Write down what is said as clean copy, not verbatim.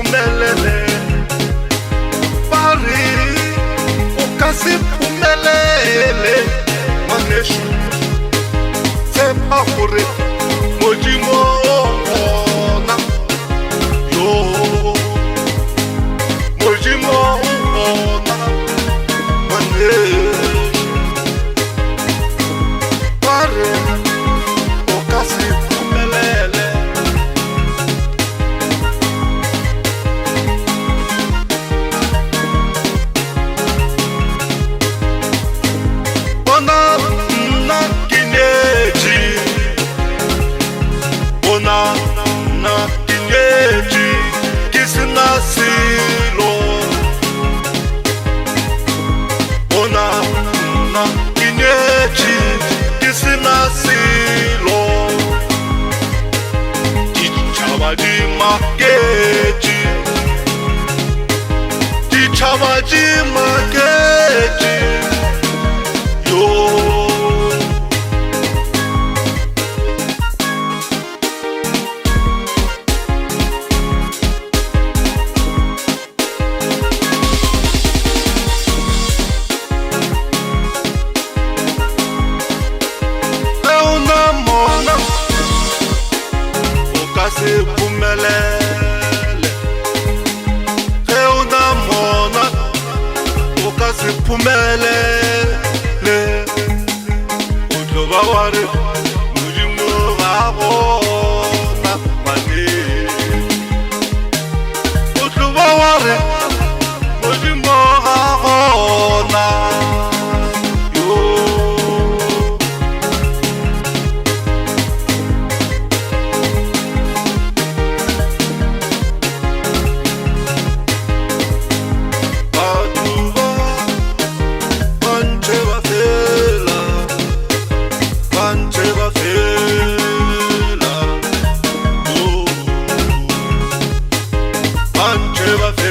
phumelele pari o ka se phumelele manesho tshepa gore Modimo ona yo Modimo ona manesho pari o ka se phumelele na kineji kisina silo ona na kineji kisina silo dichaba di makeji yo se phumelele ge o na mona o ka se phumelele o tlo ba wa re Modimo ga gona mane o tlo ba wa re Modimo ga gona Never